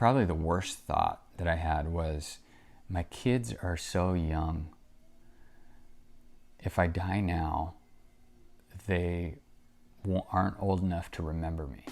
Probably the worst thought that I had was, my kids are so young. If I die now, they aren't old enough to remember me.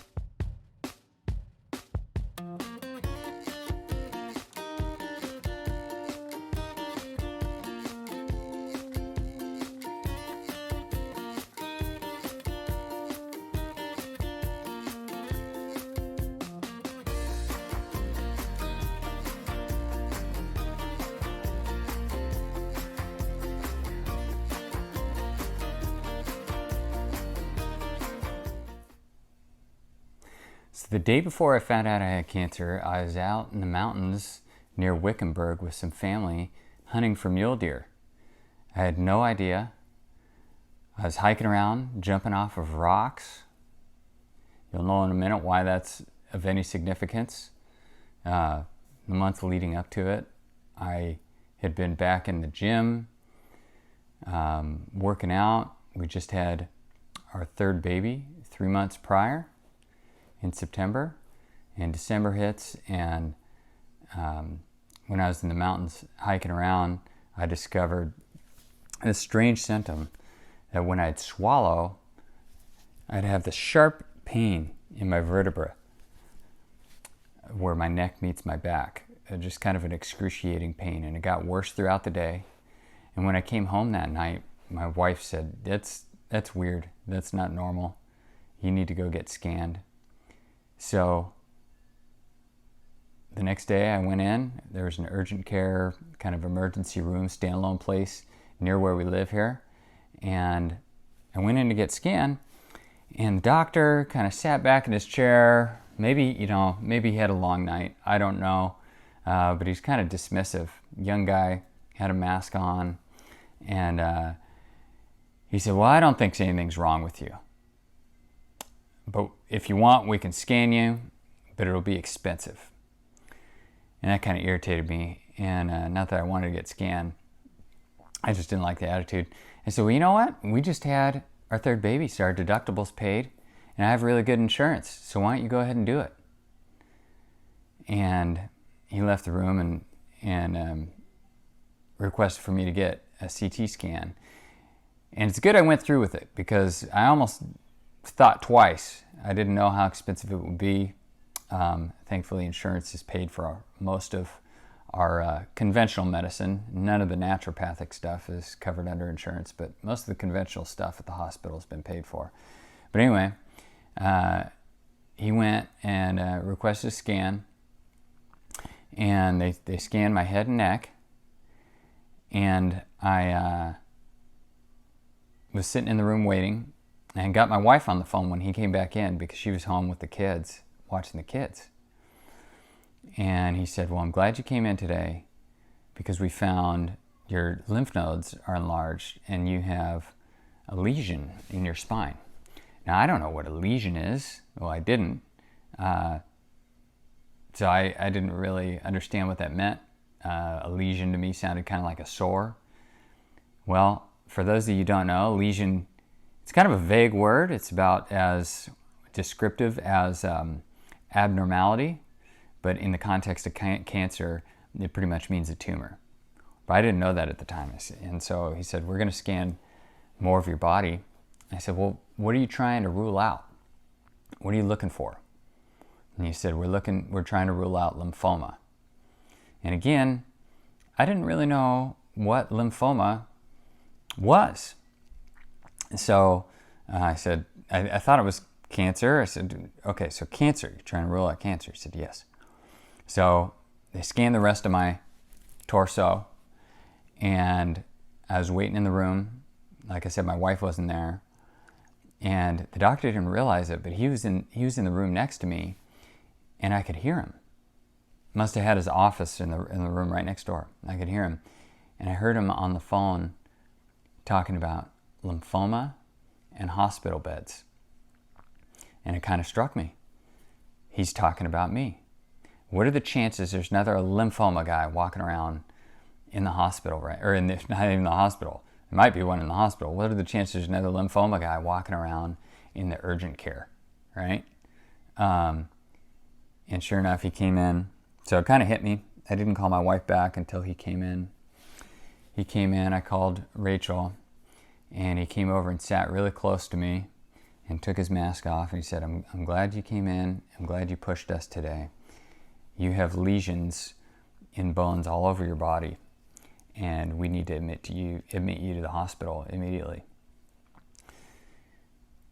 So the day before I found out I had cancer, I was out in the mountains near Wickenburg with some family hunting for mule deer. I had no idea. I was hiking around, jumping off of rocks. You'll know in a minute why that's of any significance. The month leading up to it, I had been back in the gym, working out. We just had our third baby 3 months prior in September, and December hits, and when I was in the mountains hiking around, I discovered this strange symptom that when I'd swallow, I'd have this sharp pain in my vertebra where my neck meets my back, just kind of an excruciating pain, and it got worse throughout the day. And when I came home that night, my wife said, that's weird, that's not normal, you need to go get scanned. So the next day I went in. There was an urgent care kind of emergency room, standalone place near where we live here. And I went in to get scanned, and the doctor kind of sat back in his chair. Maybe he had a long night. I don't know. But he's kind of dismissive. Young guy, had a mask on. And he said, well, I don't think anything's wrong with you. But if you want, we can scan you, but it'll be expensive. And that kind of irritated me. And not that I wanted to get scanned, I just didn't like the attitude. I said, well, you know what? We just had our third baby, so our deductible's paid, and I have really good insurance, so why don't you go ahead and do it? And he left the room and requested for me to get a CT scan. And it's good I went through with it, because I almost thought twice. I didn't know how expensive it would be. Thankfully, insurance is paid for most of our conventional medicine. None of the naturopathic stuff is covered under insurance, but most of the conventional stuff at the hospital has been paid for. But anyway, he went and requested a scan, and they scanned my head and neck, and I was sitting in the room waiting, and got my wife on the phone when he came back in, because she was home with the kids, watching the kids. And he said, well, I'm glad you came in today, because we found your lymph nodes are enlarged and you have a lesion in your spine. Now, I don't know what a lesion is. Well, I didn't. So I didn't really understand what that meant. A lesion to me sounded kind of like a sore. Well, for those of you who don't know, lesion, it's kind of a vague word. It's about as descriptive as abnormality, but in the context of cancer, it pretty much means a tumor. But I didn't know that at the time. And so he said, we're going to scan more of your body. I said, well, what are you trying to rule out? What are you looking for? And he said, we're trying to rule out lymphoma. And again, I didn't really know what lymphoma was. So I said, I thought it was cancer. I said, okay, so cancer, you're trying to rule out cancer? He said, yes. So they scanned the rest of my torso, and I was waiting in the room. Like I said, my wife wasn't there, and the doctor didn't realize it, but he was in the room next to me, and I could hear him. Must have had his office in the room right next door. I could hear him, and I heard him on the phone talking about lymphoma and hospital beds. And it kind of struck me. He's talking about me. What are the chances there's another lymphoma guy walking around in the hospital, right? Or not even the hospital. There might be one in the hospital. What are the chances there's another lymphoma guy walking around in the urgent care, right? And sure enough, he came in So it kind of hit me. I didn't call my wife back until he came in. He came in, I called Rachel, and he came over and sat really close to me and took his mask off, and he said, I'm glad you came in. I'm glad you pushed us today. You have lesions in bones all over your body, and we need to admit you to the hospital immediately.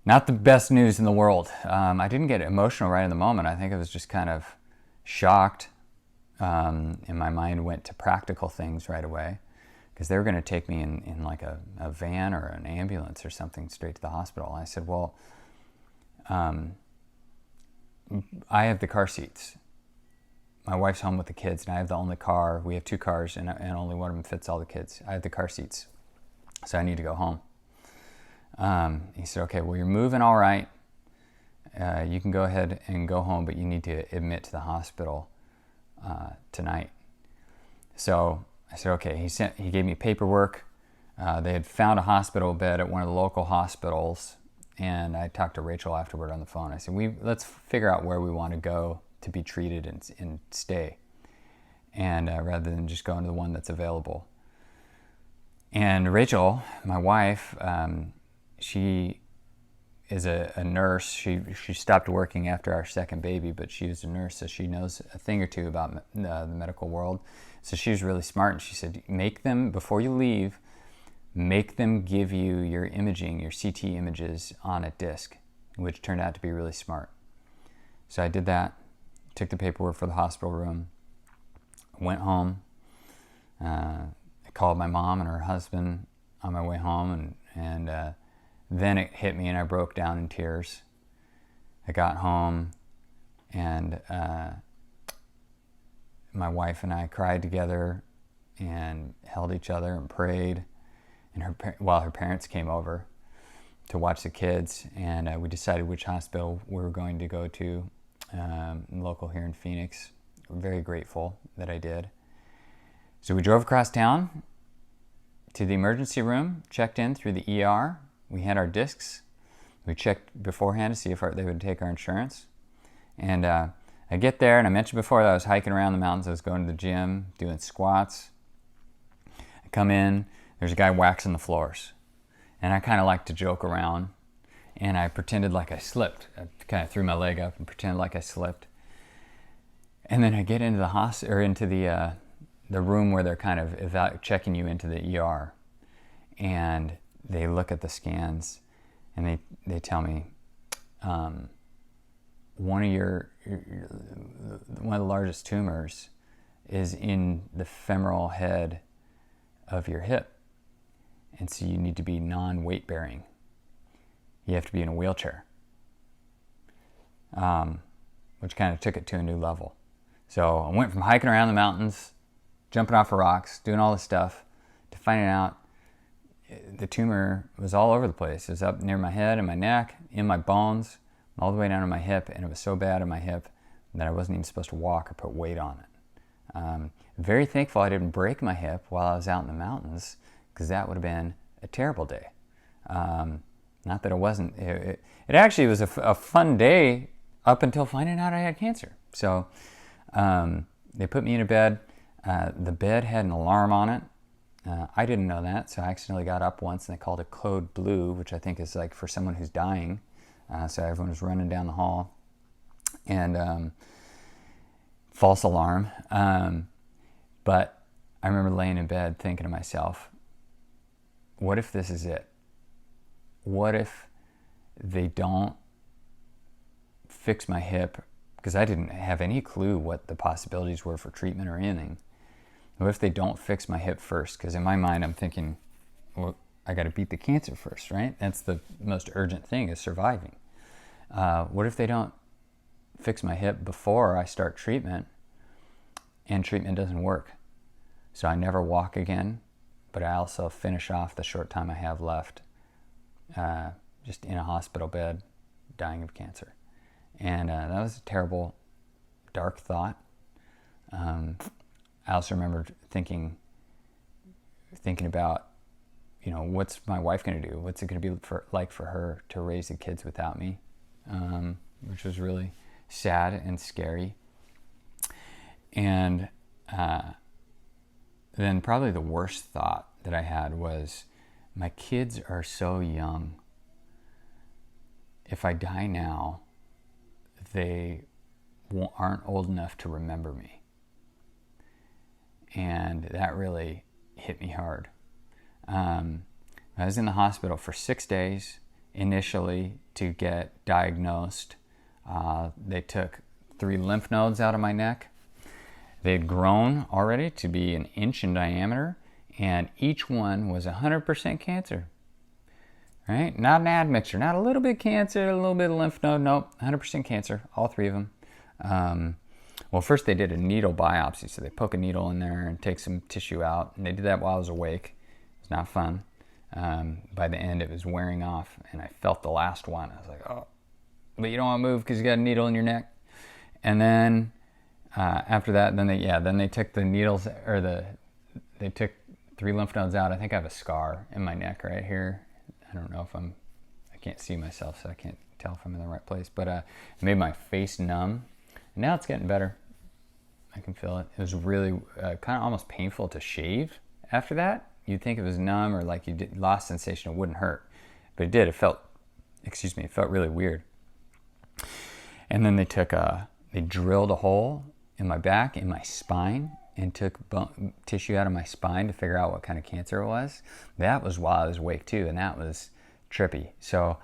Not the best news in the world. I didn't get emotional right in the moment. I think I was just kind of shocked, and my mind went to practical things right away, because they were going to take me in like a van or an ambulance or something straight to the hospital. I said, well, I have the car seats. My wife's home with the kids, and I have the only car. We have 2 cars, and only one of them fits all the kids. I have the car seats, so I need to go home. He said, okay, well, you're moving all right. You can go ahead and go home, but you need to admit to the hospital tonight. So I said, okay. He gave me paperwork. They had found a hospital bed at one of the local hospitals, and I talked to Rachel afterward on the phone. I said, let's figure out where we want to go to be treated and stay, and rather than just going to the one that's available. And Rachel, my wife, she is a nurse. She stopped working after our second baby, but she was a nurse, so she knows a thing or two about the medical world. So she was really smart, and she said, make them, before you leave, make them give you your imaging, your CT images on a disc, which turned out to be really smart. So I did that, took the paperwork for the hospital room, went home, I called my mom and her husband on my way home, and then it hit me and I broke down in tears. I got home, and my wife and I cried together and held each other and prayed, and while her parents came over to watch the kids, and we decided which hospital we were going to go to, local here in Phoenix. I'm very grateful that I did. So we drove across town to the emergency room, checked in through the ER. We had our discs. We checked beforehand to see if they would take our insurance. And I get there, and I mentioned before that I was hiking around the mountains. I was going to the gym, doing squats. I come in, there's a guy waxing the floors. And I kind of like to joke around, and I pretended like I slipped. I kind of threw my leg up and pretended like I slipped. And then I get into the room where they're kind of checking you into the ER, and they look at the scans, and they tell me, one of the largest tumors is in the femoral head of your hip, and so you need to be non-weight bearing. You have to be in a wheelchair, which kind of took it to a new level. So I went from hiking around the mountains, jumping off of rocks, doing all this stuff, to finding out the tumor was all over the place. It was up near my head and my neck, in my bones, all the way down to my hip, and it was so bad in my hip that I wasn't even supposed to walk or put weight on it. Very thankful I didn't break my hip while I was out in the mountains, because that would have been a terrible day. Not that it wasn't. It actually was a fun day up until finding out I had cancer. So they put me in a bed. The bed had an alarm on it. I didn't know that, so I accidentally got up once, and they called it code blue, which I think is like for someone who's dying. So everyone was running down the hall, and false alarm. But I remember laying in bed thinking to myself, what if this is it? What if they don't fix my hip? Because I didn't have any clue what the possibilities were for treatment or anything. What if they don't fix my hip first? Because in my mind, I'm thinking, well, I got to beat the cancer first, right? That's the most urgent thing, is surviving. What if they don't fix my hip before I start treatment, and treatment doesn't work? So I never walk again, but I also finish off the short time I have left just in a hospital bed, dying of cancer. And that was a terrible, dark thought. I also remember thinking about, what's my wife going to do? What's it going to be like for her to raise the kids without me? Which was really sad and scary. And then probably the worst thought that I had was, my kids are so young. If I die now, they aren't old enough to remember me. And that really hit me hard. I was in the hospital for 6 days initially to get diagnosed. They took 3 lymph nodes out of my neck. They'd grown already to be 1 inch in diameter, and each one was 100% cancer. Right? Not an admixture, not a little bit cancer, a little bit of lymph node. Nope, 100% cancer, all 3 of them. Well, first they did a needle biopsy, so they poke a needle in there and take some tissue out, and they did that while I was awake. It's not fun. By the end, it was wearing off, and I felt the last one. I was like, oh, but you don't want to move because you got a needle in your neck. And then after that, then they took the needles, they took 3 lymph nodes out. I think I have a scar in my neck right here. I don't know if I can't see myself, so I can't tell if I'm in the right place, but it made my face numb. And now it's getting better. I can feel it. It was really kind of almost painful to shave after that. You'd think it was numb or like you lost sensation, it wouldn't hurt. But it did. It felt really weird. And then they drilled a hole in my back, in my spine, and took tissue out of my spine to figure out what kind of cancer it was. That was while I was awake too, and that was trippy. So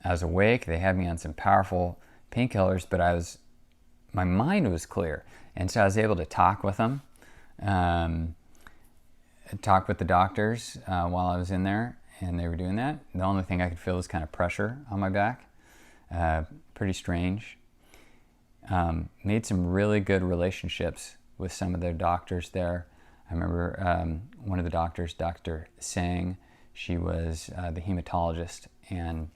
I was awake. They had me on some powerful painkillers, but my mind was clear. And so I was able to talk with them, talk with the doctors while I was in there, and they were doing that. The only thing I could feel was kind of pressure on my back. Pretty strange. Made some really good relationships with some of their doctors there. I remember one of the doctors, Dr. Sang, she was the hematologist, and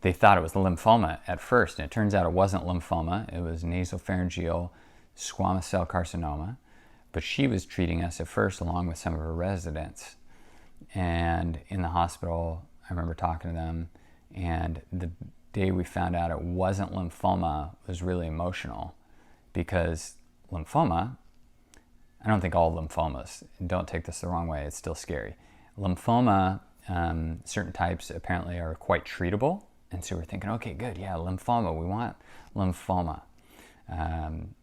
they thought it was lymphoma at first, and it turns out it wasn't lymphoma. It was nasopharyngeal squamous cell carcinoma, but she was treating us at first along with some of her residents. And in the hospital, I remember talking to them, and the day we found out it wasn't lymphoma was really emotional, because lymphoma, I don't think all lymphomas, don't take this the wrong way, it's still scary. Lymphoma, certain types apparently are quite treatable. And so we're thinking, okay, good, yeah, lymphoma, we want lymphoma.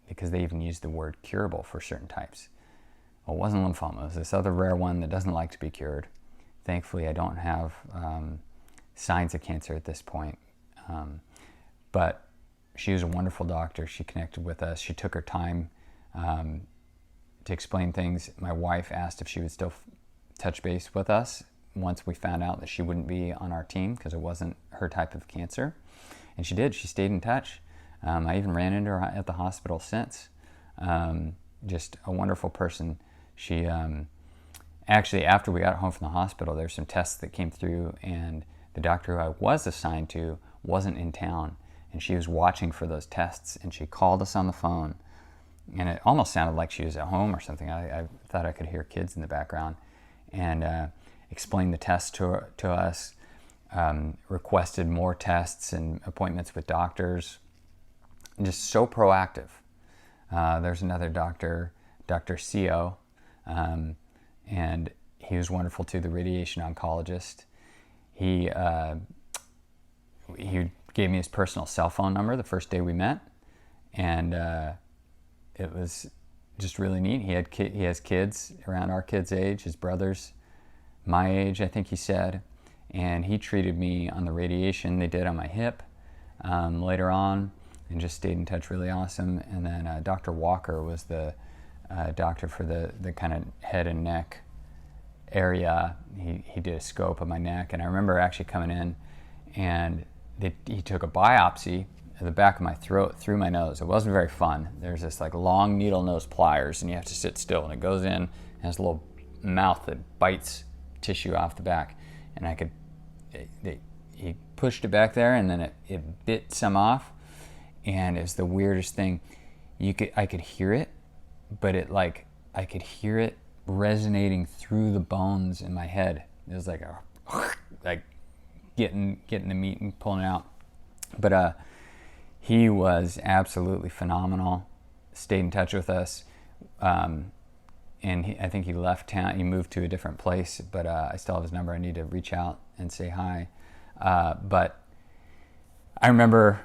Because they even use the word curable for certain types. Well, it wasn't lymphoma, it was this other rare one that doesn't like to be cured. Thankfully, I don't have signs of cancer at this point. But she was a wonderful doctor. She connected with us. She took her time to explain things. My wife asked if she would still touch base with us once we found out that she wouldn't be on our team because it wasn't her type of cancer. And she did. She stayed in touch. I even ran into her at the hospital since. Just a wonderful person. She actually, after we got home from the hospital, there's some tests that came through, and the doctor who I was assigned to wasn't in town, and she was watching for those tests, and she called us on the phone, and it almost sounded like she was at home or something. I thought I could hear kids in the background, and explained the tests to us, requested more tests and appointments with doctors, just so proactive. There's another doctor, Dr. CO, and he was wonderful too, the radiation oncologist. He gave me his personal cell phone number the first day we met, and it was just really neat. He has kids around our kids' age, his brother's my age, I think he said, and he treated me on the radiation they did on my hip later on, and just stayed in touch, really awesome. And then Dr. Walker was the doctor for the kind of head and neck area. He did a scope of my neck, and I remember actually coming in, and he took a biopsy of the back of my throat through my nose. It wasn't very fun. There's this like long needle nose pliers, and you have to sit still, and it goes in, and has a little mouth that bites tissue off the back, and he pushed it back there, and then it bit some off, and it's the weirdest thing. I could hear it, but I could hear it resonating through the bones in my head. It was like getting the meat and pulling it out. But he was absolutely phenomenal. stayed in touch with us. And I think he left town, he moved to a different place, but I still have his number. I need to reach out and say hi. But I remember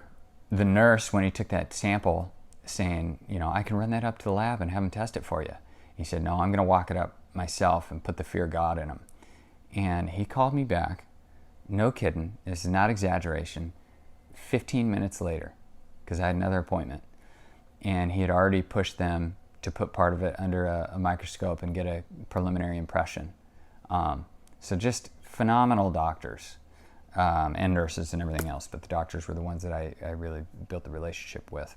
the nurse, when he took that sample, saying, you know, I can run that up to the lab and have him test it for you. He said, no, I'm going to walk it up myself and put the fear of God in him. And he called me back, no kidding, this is not exaggeration, 15 minutes later, because I had another appointment. And he had already pushed them to put part of it under a microscope and get a preliminary impression. So just phenomenal doctors and nurses and everything else, but the doctors were the ones that I really built the relationship with.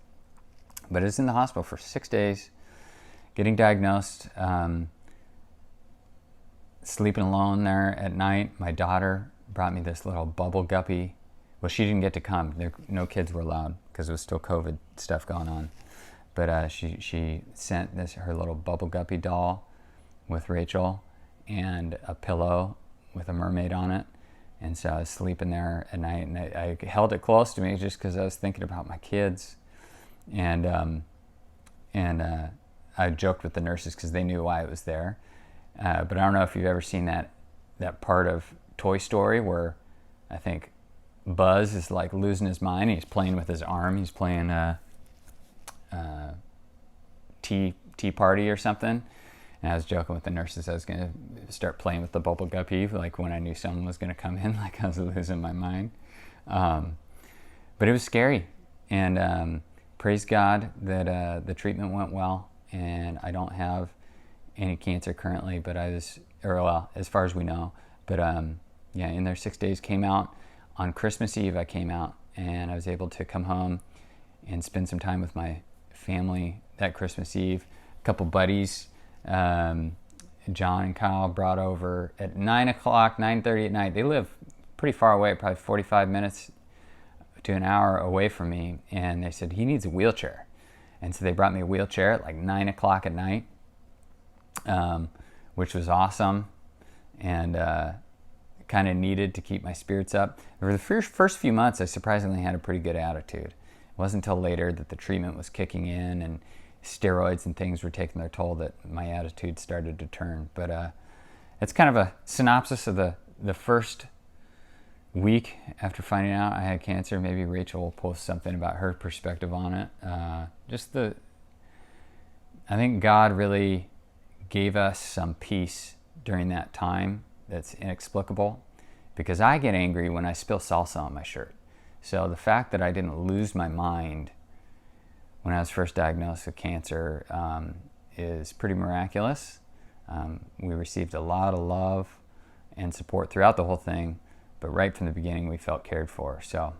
But I was in the hospital for 6 days, getting diagnosed, sleeping alone there at night. My daughter brought me this little bubble guppy. Well, she didn't get to come. No kids were allowed because there was still COVID stuff going on. But she sent her little bubble guppy doll with Rachel and a pillow with a mermaid on it. And so I was sleeping there at night, and I held it close to me just because I was thinking about my kids. And I joked with the nurses because they knew why it was there. But I don't know if you've ever seen that part of Toy Story where I think Buzz is like losing his mind. He's playing with his arm. He's playing tea party or something. And I was joking with the nurses I was going to start playing with the bubble guppy, like when I knew someone was going to come in, like I was losing my mind. But it was scary. And praise God that the treatment went well. And I don't have any cancer currently, but as far as we know. But yeah, in there 6 days, came out. On Christmas Eve, I came out, and I was able to come home and spend some time with my family that Christmas Eve. A couple buddies, John and Kyle, brought over at 9 o'clock, 9:30 at night. They live pretty far away, probably 45 minutes to an hour away from me, and they said, he needs a wheelchair. And so they brought me a wheelchair at like 9 o'clock at night, which was awesome, and kind of needed to keep my spirits up. For the first few months, I surprisingly had a pretty good attitude. It wasn't until later that the treatment was kicking in and steroids and things were taking their toll that my attitude started to turn. But it's kind of a synopsis of the first week after finding out I had cancer. Maybe Rachel will post something about her perspective on it. I think God really gave us some peace during that time that's inexplicable, because I get angry when I spill salsa on my shirt. So the fact that I didn't lose my mind when I was first diagnosed with cancer is pretty miraculous. We received a lot of love and support throughout the whole thing, but right from the beginning we felt cared for. So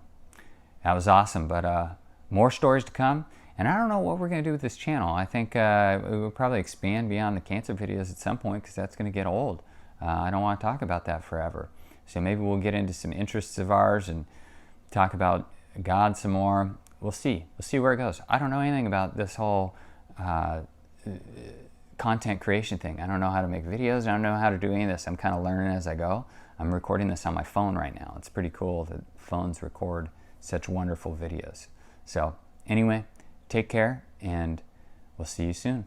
that was awesome, but more stories to come. And I don't know what we're going to do with this channel. I think we will probably expand beyond the cancer videos at some point, because that's going to get old. I don't want to talk about that forever. So maybe we'll get into some interests of ours and talk about God some more. We'll see. We'll see where it goes. I don't know anything about this whole content creation thing. I don't know how to make videos. I don't know how to do any of this. I'm kind of learning as I go. I'm recording this on my phone right now. It's pretty cool that phones record such wonderful videos. So anyway, take care, and we'll see you soon.